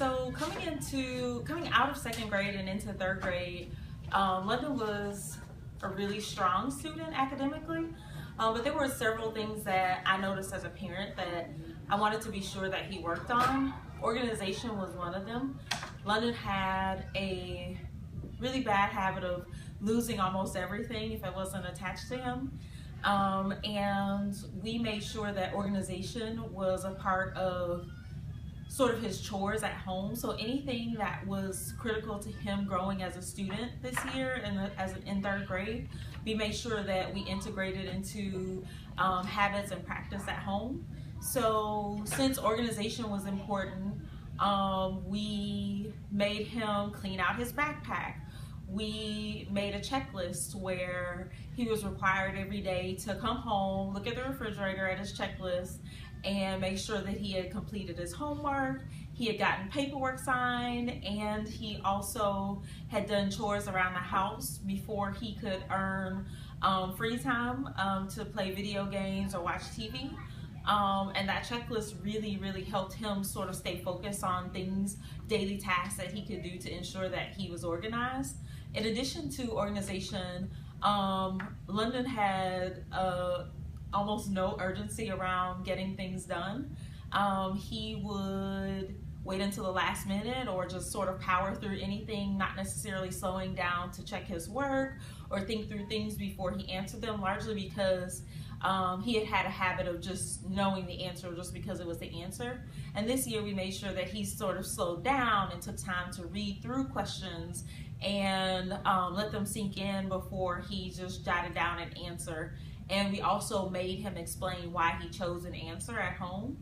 So coming out of second grade and into third grade, London was a really strong student academically, but there were several things that I noticed as a parent that I wanted to be sure that he worked on. Organization was one of them. London had a really bad habit of losing almost everything if it wasn't attached to him. And we made sure that organization was a part of sort of his chores at home. So anything that was critical to him growing as a student this year and in third grade, we made sure that we integrated into habits and practice at home. So since organization was important, we made him clean out his backpack. We made a checklist where he was required every day to come home, look at the refrigerator at his checklist, and make sure that he had completed his homework, he had gotten paperwork signed, and he also had done chores around the house before he could earn free time to play video games or watch TV. And that checklist really helped him sort of stay focused on things, daily tasks that he could do to ensure that he was organized. In addition to organization, London had almost no urgency around getting things done. He would wait until the last minute or just sort of power through anything, not necessarily slowing down to check his work or think through things before he answered them, largely because he had a habit of just knowing the answer just because it was the answer. And this year we made sure that he sort of slowed down and took time to read through questions and let them sink in before he just jotted down an answer. And we also made him explain why he chose an answer at home,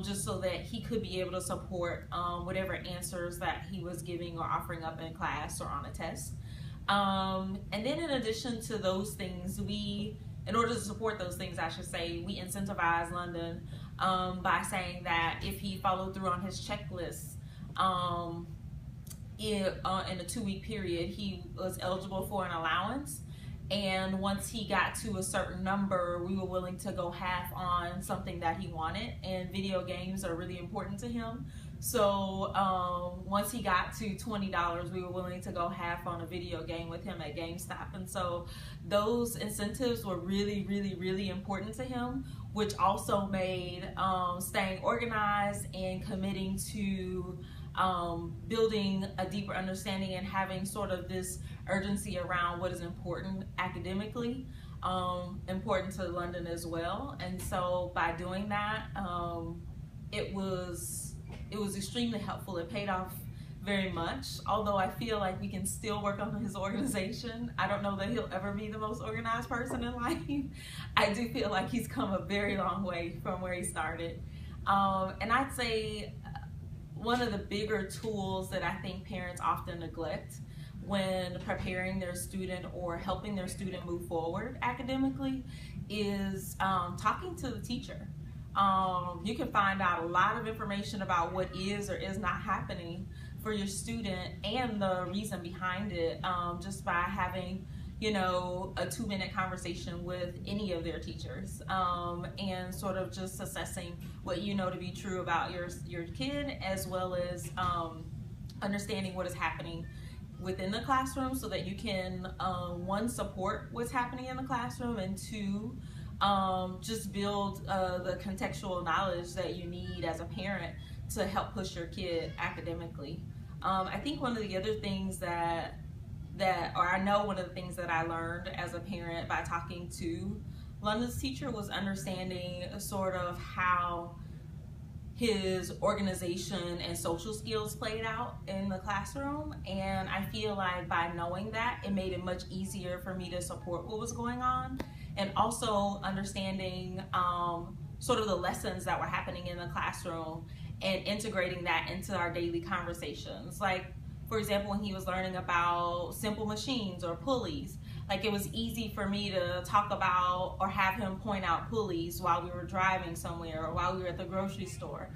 just so that he could be able to support whatever answers that he was giving or offering up in class or on a test. And then in addition to those things, in order to support those things, I should say, we incentivized London by saying that if he followed through on his checklist in a 2-week period, he was eligible for an allowance. And once he got to a certain number, we were willing to go half on something that he wanted. And video games are really important to him. So once he got to $20, we were willing to go half on a video game with him at GameStop. And so those incentives were really important to him, which also made staying organized and committing to building a deeper understanding and having sort of this urgency around what is important academically, important to London as well. And so by doing that, it was extremely helpful. It paid off very much, although I feel like we can still work on his organization. I don't know that he'll ever be the most organized person in life. I do feel like he's come a very long way from where he started. And I'd say one of the bigger tools that I think parents often neglect when preparing their student or helping their student move forward academically is talking to the teacher. You can find out a lot of information about what is or is not happening for your student and the reason behind it just by having, a 2-minute conversation with any of their teachers and sort of just assessing what you know to be true about your kid, as well as understanding what is happening within the classroom so that you can, one, support what's happening in the classroom, and two, just build the contextual knowledge that you need as a parent to help push your kid academically. I think one of the other things I know one of the things that I learned as a parent by talking to London's teacher was understanding sort of how his organization and social skills played out in the classroom. And I feel like by knowing that, it made it much easier for me to support what was going on, and also understanding sort of the lessons that were happening in the classroom and integrating that into our daily conversations. Like, for example, when he was learning about simple machines or pulleys, like it was easy for me to talk about or have him point out pulleys while we were driving somewhere or while we were at the grocery store.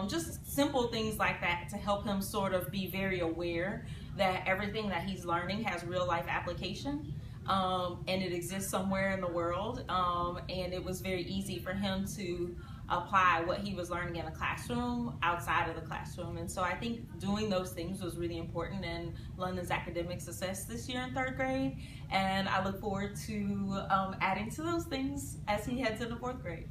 Just simple things like that to help him sort of be very aware that everything that he's learning has real life application. And it exists somewhere in the world, and it was very easy for him to apply what he was learning in the classroom outside of the classroom. And so I think doing those things was really important in London's academic success this year in 3rd grade. And I look forward to adding to those things as he heads into 4th grade.